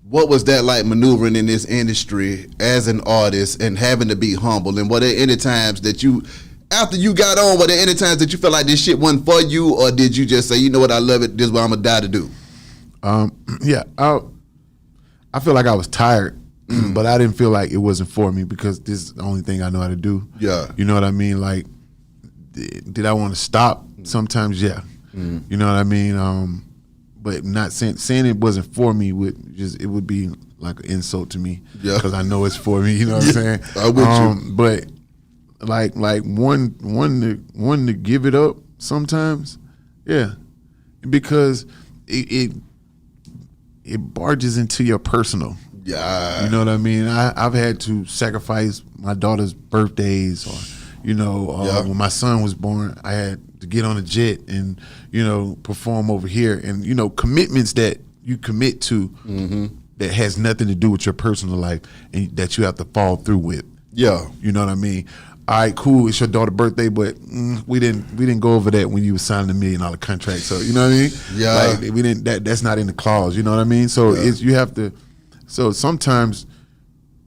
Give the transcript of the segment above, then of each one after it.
what was that like maneuvering in this industry as an artist and having to be humble? And were there any times that you, after you got on, were there any times that you felt like this shit wasn't for you, or did you just say, you know what, I love it, this is what I'm gonna die to do? Yeah, I feel like I was tired, but I didn't feel like it wasn't for me because this is the only thing I know how to do. Yeah. You know what I mean? Like, did I want to stop? Sometimes, yeah. You know what I mean? But not saying it wasn't for me it would be like an insult to me. Yeah. Because I know it's for me. You know what I'm saying? I'm with you. But like one to give it up sometimes, yeah, because it barges into your personal. Yeah. You know what I mean? I've had to sacrifice my daughter's birthdays, or when my son was born, I had to get on a jet and perform over here, and commitments that you commit to that has nothing to do with your personal life and that you have to follow through with. Yeah. You know what I mean? All right, cool. It's your daughter's birthday, but we didn't go over that when you were signing $1 million contract. So you know what I mean? Yeah. Like we didn't. That's not in the clause. You know what I mean? So you have to. So sometimes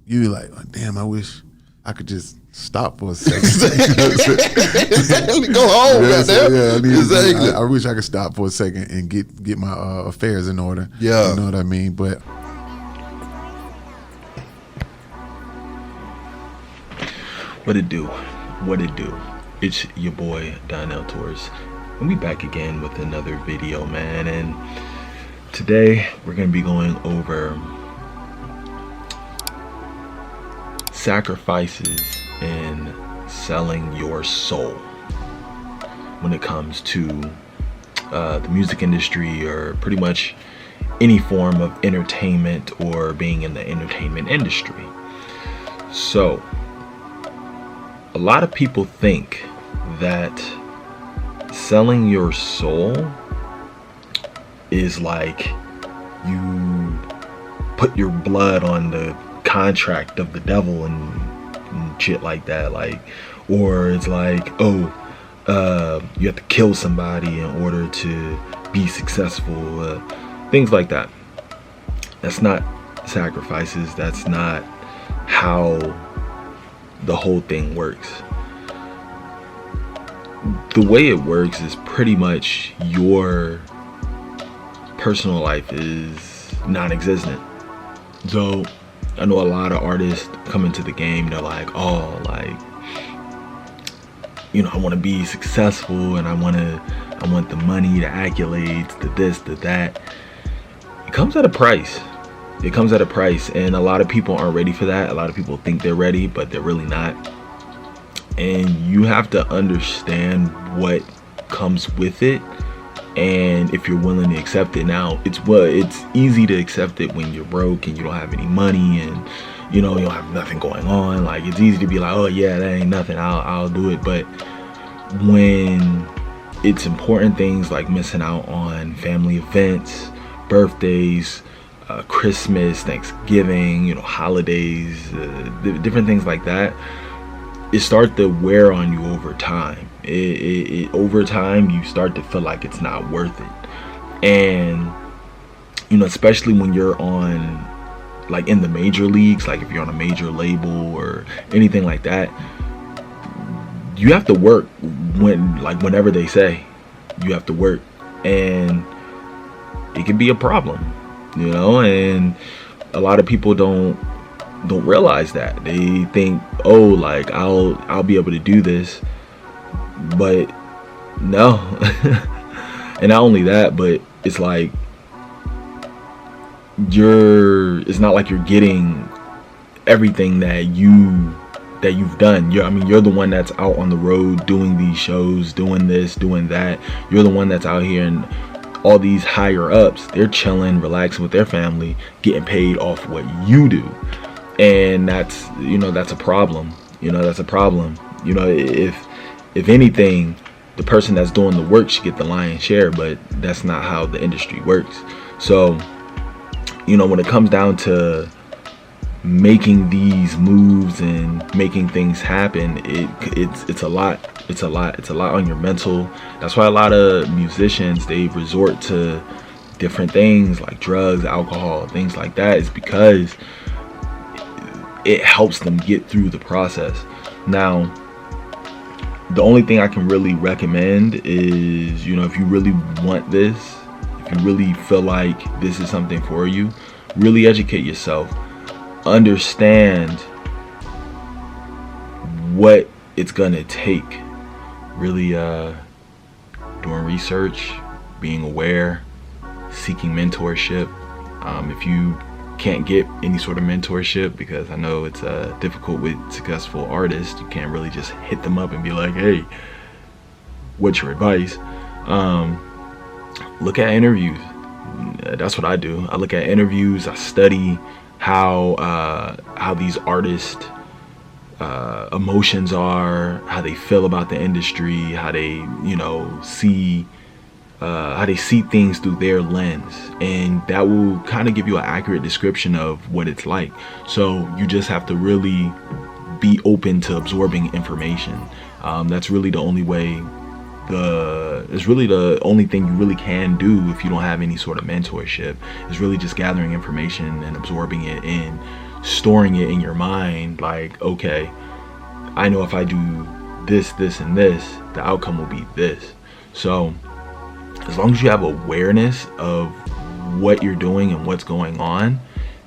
you like, oh, damn, I wish I could just stop for a second. Exactly. Go home. Exactly. I wish I could stop for a second and get my affairs in order. Yeah. You know what I mean? But What it do? It's your boy Donnell Torres, and we back again with another video, man. And today we're gonna be going over sacrifices in selling your soul when it comes to the music industry, or pretty much any form of entertainment or being in the entertainment industry. So a lot of people think that selling your soul is like you put your blood on the contract of the devil and shit like that, like, or it's like, you have to kill somebody in order to be successful, things like that. That's not sacrifices. That's not how the whole thing works. The way it works is pretty much your personal life is non-existent. So I know a lot of artists come into the game, they're like, oh, like, I want to be successful, and I want the money, the accolades, the this, the that. It comes at a price. And a lot of people aren't ready for that. A lot of people think they're ready, but they're really not. And you have to understand what comes with it, and if you're willing to accept it. Now, it's easy to accept it when you're broke and you don't have any money, and you don't have nothing going on. Like, it's easy to be like, oh yeah, that ain't nothing, I'll do it. But when it's important things like missing out on family events, birthdays, Christmas, Thanksgiving, holidays, different things like that, it starts to wear on you over time. Over time, you start to feel like it's not worth it. And especially when you're on, like, in the major leagues, like if you're on a major label or anything like that, you have to work whenever they say you have to work, and it can be a problem. And a lot of people don't realize that. They think, oh, like, I'll be able to do this, but no. And not only that, but it's like it's not like you're getting everything that you've done. You're the one that's out on the road doing these shows, doing this, doing that. You're the one that's out here, and all these higher ups, they're chilling, relaxing with their family, getting paid off what you do. And that's a problem. That's a problem. If anything, the person that's doing the work should get the lion's share, but that's not how the industry works. So, when it comes down to making these moves and making things happen, it's a lot. It's a lot on your mental. That's why a lot of musicians, they resort to different things like drugs, alcohol, things like that, is because it helps them get through the process. Now, the only thing I can really recommend is, you know, if you really want this, if you really feel like this is something for you, really educate yourself. Understand what it's gonna take. Really doing research, being aware, seeking mentorship. If you can't get any sort of mentorship, because I know it's difficult with successful artists, you can't really just hit them up and be like, hey, what's your advice? Look at interviews. That's what I do. I look at interviews. I study how these artists emotions are, how they feel about the industry, how they, you know, see how they see things through their lens, and that will kind of give you an accurate description of what it's like. So you just have to really be open to absorbing information. That's really the only way. It's really the only thing you really can do if you don't have any sort of mentorship, is really just gathering information and absorbing it and storing it in your mind. Like, okay, I know if I do this, this, and this, the outcome will be this. So as long as you have awareness of what you're doing and what's going on,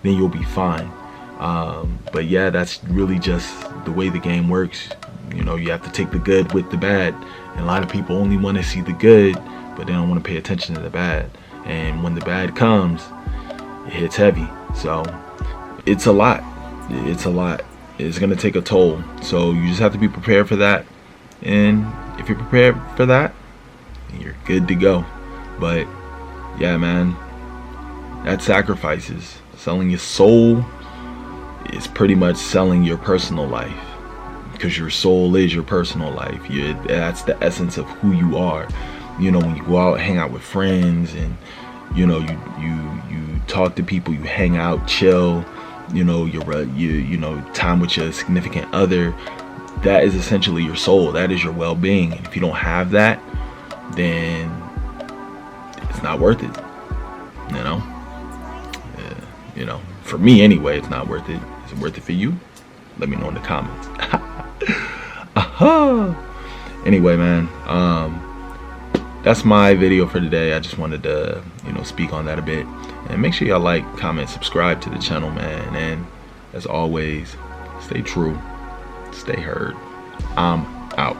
then you'll be fine. But yeah, that's really just the way the game works. You know, you have to take the good with the bad. And a lot of people only want to see the good, but they don't want to pay attention to the bad. And when the bad comes, it hits heavy. So it's a lot. It's a lot. It's going to take a toll. So you just have to be prepared for that. And if you're prepared for that, you're good to go. But yeah, man, that's sacrifices. Selling your soul is pretty much selling your personal life, because your soul is your personal life. That's the essence of who you are. You know, when you go out, hang out with friends, and you know, you talk to people, you hang out, chill, you know, you know, time with your significant other, that is essentially your soul. That is your well-being. If you don't have that, then it's not worth it. You know, you know, for me anyway, it's not worth it. Is it worth it for you? Let me know in the comments. Anyway, man, that's my video for today. I just wanted to, you know, speak on that a bit. And make sure y'all like, comment, subscribe to the channel, man. And as always, stay true, stay heard. I'm out.